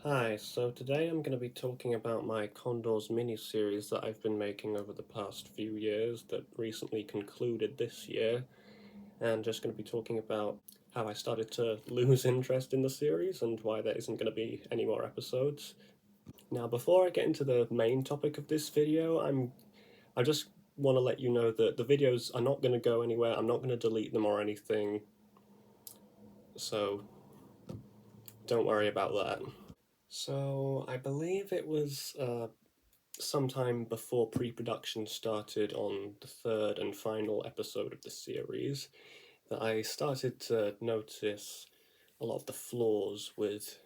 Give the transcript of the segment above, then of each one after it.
Hi, so today I'm going to be talking about my Condors miniseries that I've been making over the past few years that recently concluded this year, and just going to be talking about how I started to lose interest in the series and why there isn't going to be any more episodes. Now, before I get into the main topic of this video, I just want to let you know that the videos are not going to go anywhere. I'm not going to delete them or anything, so don't worry about that. So, I believe it was sometime before pre-production started on the third and final episode of the series that I started to notice a lot of the flaws with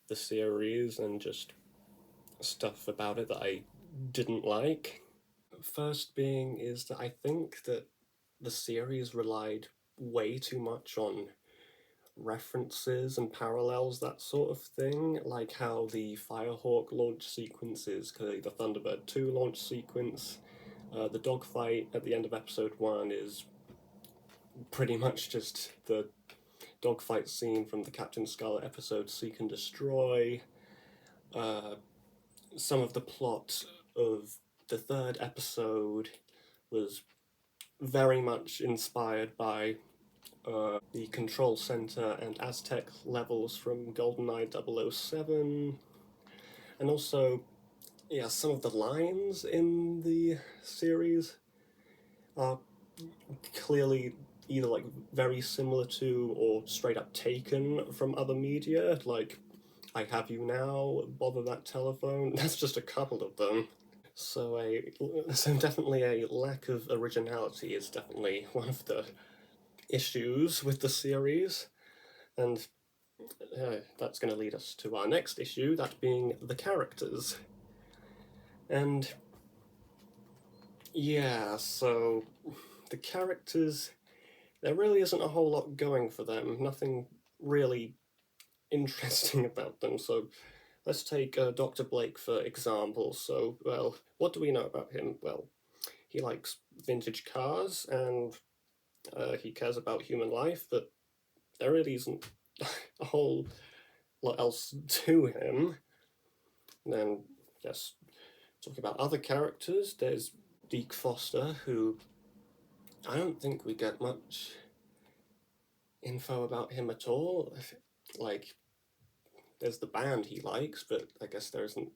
the series and just stuff about it that I didn't like. First being is that I think that the series relied way too much on references and parallels, that sort of thing, like how the Firehawk launch sequence is clearly the Thunderbird 2 launch sequence. The dogfight at the end of episode 1 is pretty much just the dogfight scene from the Captain Scarlet episode Seek and Destroy. Uh, some of the plot of the third episode was very much inspired by the Control Center and Aztec levels from GoldenEye 007, and also, yeah, some of the lines in the series are clearly either like very similar to or straight up taken from other media, like I Have You Now, Bother That Telephone. That's just a couple of them. So definitely a lack of originality is definitely one of the issues with the series, and that's going to lead us to our next issue, that being the characters. And yeah, so the characters, there really isn't a whole lot going for them, nothing really interesting about them. So let's take Dr. Blake for example. So, well, what do we know about him? Well, he likes vintage cars and he cares about human life, but there really isn't a whole lot else to him. Then, yes, talking about other characters, there's Deke Foster, who I don't think we get much info about him at all. Like, there's the band he likes, but I guess there isn't.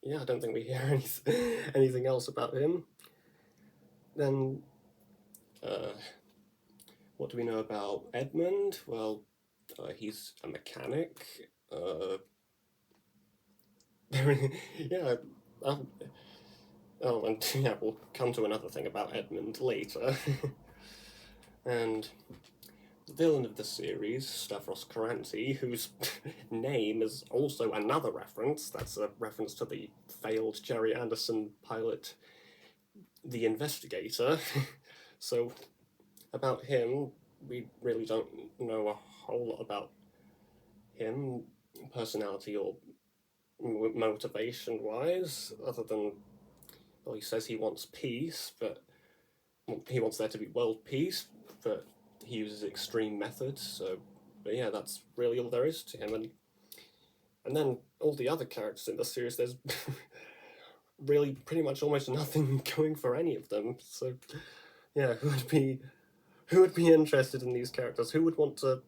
Yeah, I don't think we hear anything else about him. Then, uh, what do we know about Edmund? Well, he's a mechanic. Yeah. Um, oh, and yeah, we'll come to another thing about Edmund later. And the villain of the series, Stavros Karanti, whose name is also another reference. That's a reference to the failed Jerry Anderson pilot, The Investigator. So, about him, we really don't know a whole lot about him, personality or motivation wise, other than, well, he says he wants peace, but he wants there to be world peace, but he uses extreme methods. So, but yeah, that's really all there is to him. And then all the other characters in the series, there's really pretty much almost nothing going for any of them. So, yeah, who would be interested in these characters? Who would want to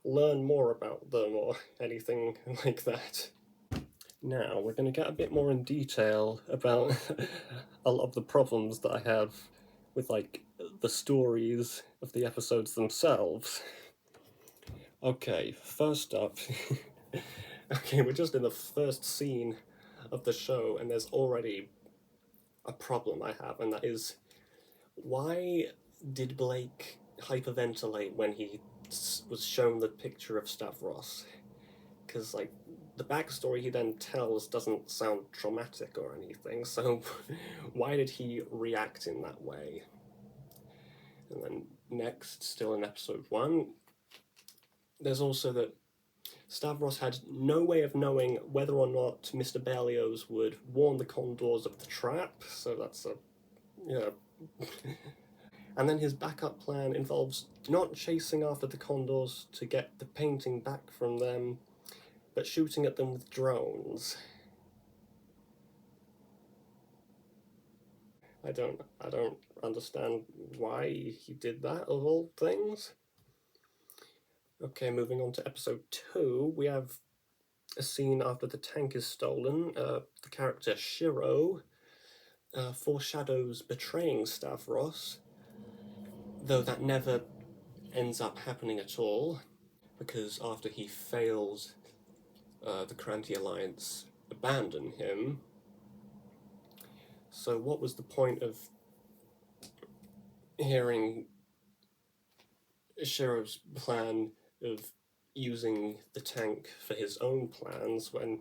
learn more about them or anything like that? Now, we're going to get a bit more in detail about a lot of the problems that I have with, like, the stories of the episodes themselves. Okay, first up, okay, we're just in the first scene of the show, and there's already a problem I have, and that is, why did Blake hyperventilate when he was shown the picture of Stavros? Because, like, the backstory he then tells doesn't sound traumatic or anything, so why did he react in that way? And then next, still in episode 1, there's also that Stavros had no way of knowing whether or not Mr. Berlioz would warn the Condors of the trap, so that's a, yeah. And then his backup plan involves not chasing after the Condors to get the painting back from them, but shooting at them with drones. I don't understand why he did that of all things. Okay, moving on to episode 2, we have a scene after the tank is stolen. The character Shiro foreshadows betraying Stavros, though that never ends up happening at all, because after he fails, the Kranti Alliance abandon him. So what was the point of hearing Shiro's plan of using the tank for his own plans when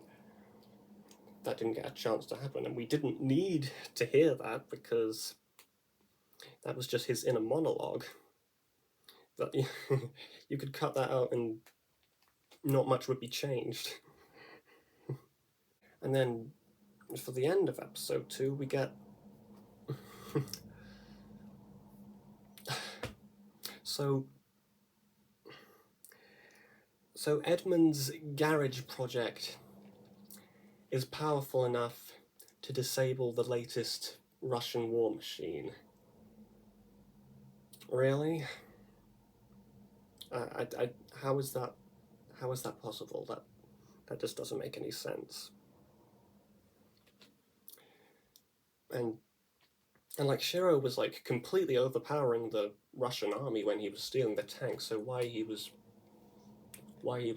that didn't get a chance to happen? And we didn't need to hear that, because that was just his inner monologue. That you could cut that out and not much would be changed. And then for the end of episode 2, we get so Edmund's garage project is powerful enough to disable the latest Russian war machine. Really? How is that possible? That just doesn't make any sense. And like, Shiro was like completely overpowering the Russian army when he was stealing the tanks, so why he was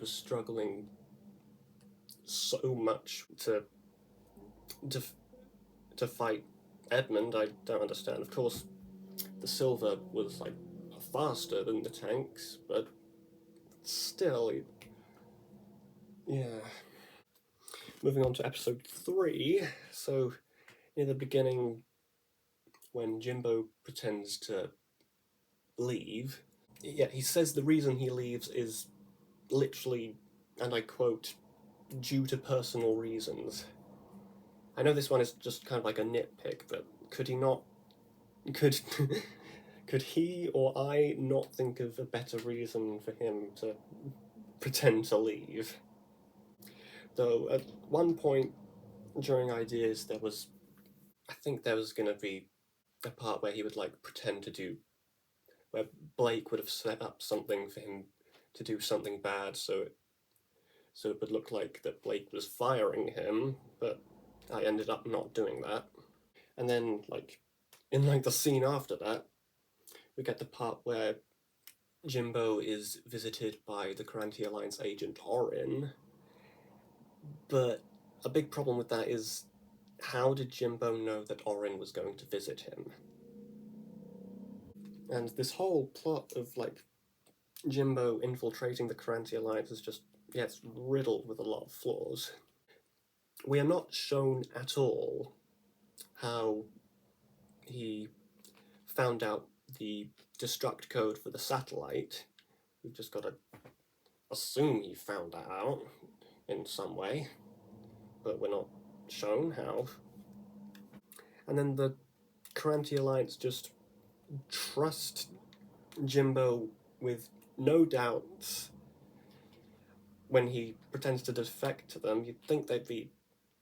struggling so much to fight Edmund, I don't understand. Of course, the silver was like faster than the tanks, but still, yeah. Moving on to episode 3, so near the beginning, when Jimbo pretends to leave, yeah, he says the reason he leaves is literally, and I quote, due to personal reasons. I know this one is just kind of like a nitpick, but could he not, could could he or I not think of a better reason for him to pretend to leave? Though at one point during ideas, I think there was going to be a part where he would like pretend to do, where Blake would have set up something for him to do something bad, so it would look like that Blake was firing him, but I ended up not doing that. And then, like, in like the scene after that, we get the part where Jimbo is visited by the Kranti Alliance agent Orin, but a big problem with that is, how did Jimbo know that Orin was going to visit him? And this whole plot of like Jimbo infiltrating the Kranti Alliance is just, yeah, it's riddled with a lot of flaws. We are not shown at all how he found out the destruct code for the satellite. We've just got to assume he found that out in some way, but we're not shown how. And then the Kranti Alliance just trust Jimbo with no doubts. When he pretends to defect to them, you'd think they'd be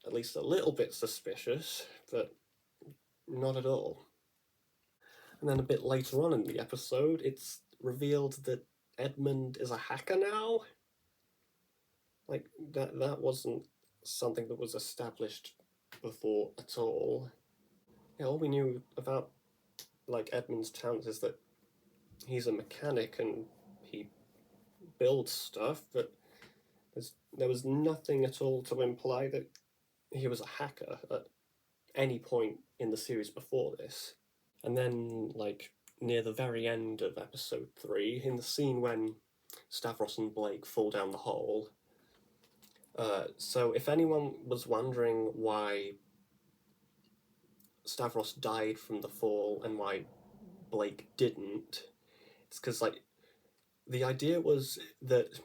at least a little bit suspicious, but not at all. And then a bit later on in the episode, it's revealed that Edmund is a hacker now. Like, that wasn't something that was established before at all. Yeah, all we knew about like Edmund's talents is that he's a mechanic and he builds stuff, but there was nothing at all to imply that he was a hacker at any point in the series before this. And then, like, near the very end of episode 3, in the scene when Stavros and Blake fall down the hole, so if anyone was wondering why Stavros died from the fall and why Blake didn't, it's because, like, the idea was that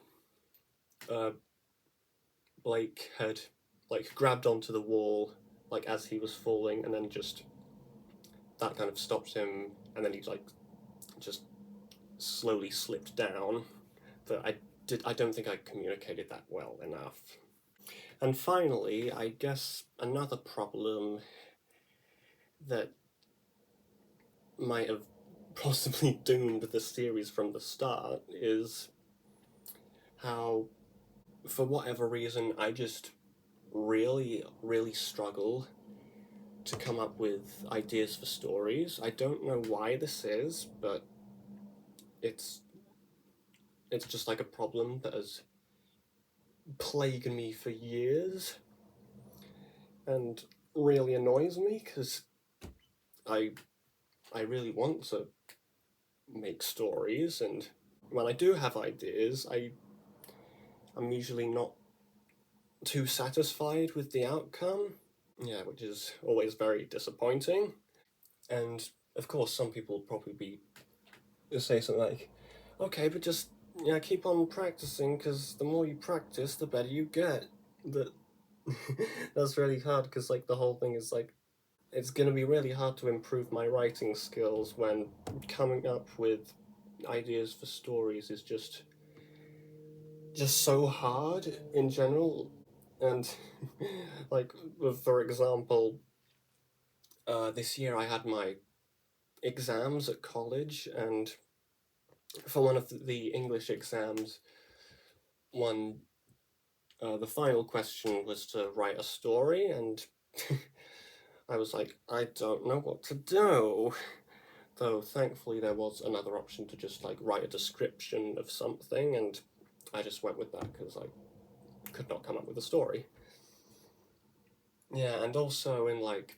Blake had, like, grabbed onto the wall, like, as he was falling, and then just, that kind of stopped him, and then he, like, just slowly slipped down. But I don't think I communicated that well enough. And finally, I guess another problem that might have possibly doomed the series from the start is how, for whatever reason, I just really, really struggle to come up with ideas for stories. I don't know why this is, but it's it's just like a problem that has plagued me for years and really annoys me because I I really want to make stories, and when I do have ideas, I'm usually not too satisfied with the outcome. Yeah, which is always very disappointing. And of course, some people will probably be say something like, "Okay, but just yeah, keep on practicing because the more you practice, the better you get." But that's really hard because like the whole thing is like it's gonna be really hard to improve my writing skills when coming up with ideas for stories is just so hard in general. And like for example, this year I had my exams at college, and for one of the English exams, one the final question was to write a story, and I was like, I don't know what to do. Though thankfully there was another option to just like write a description of something, and I just went with that because I could not come up with a story. Yeah, and also in like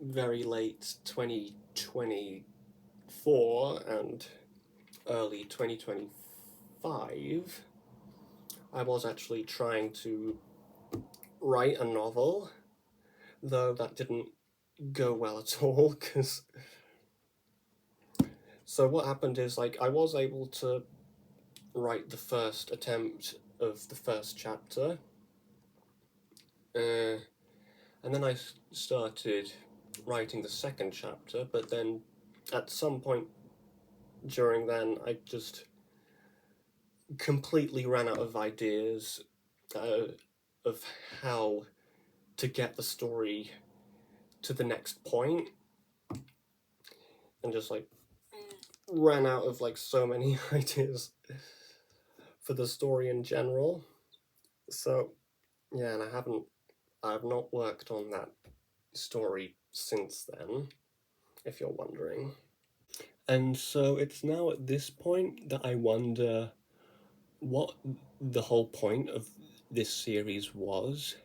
very late 2024 and early 2025, I was actually trying to write a novel, though that didn't go well at all because so what happened is like I was able to write the first attempt of the first chapter, uh, and then I started writing the second chapter, but then at some point during then I just completely ran out of ideas of how to get the story to the next point, and just like ran out of like so many ideas for the story in general. So yeah, and I've not worked on that story since then, if you're wondering. And so it's now at this point that I wonder what the whole point of this series was,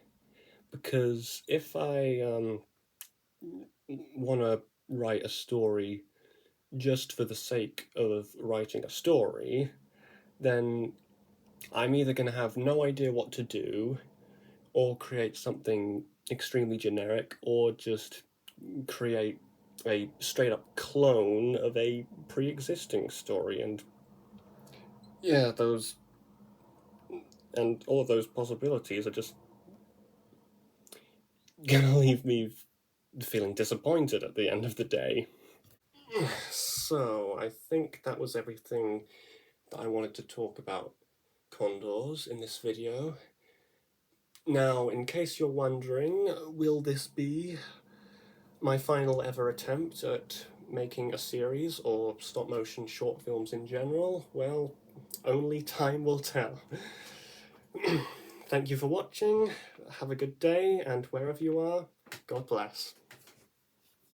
because if I want to write a story just for the sake of writing a story, then I'm either going to have no idea what to do, or create something extremely generic, or just create a straight up clone of a pre existing story. And yeah, all of those possibilities are just gonna leave me feeling disappointed at the end of the day. So, I think that was everything that I wanted to talk about Condors in this video. Now, in case you're wondering, will this be my final ever attempt at making a series or stop motion short films in general? Well, only time will tell. Thank you for watching, have a good day, and wherever you are, God bless.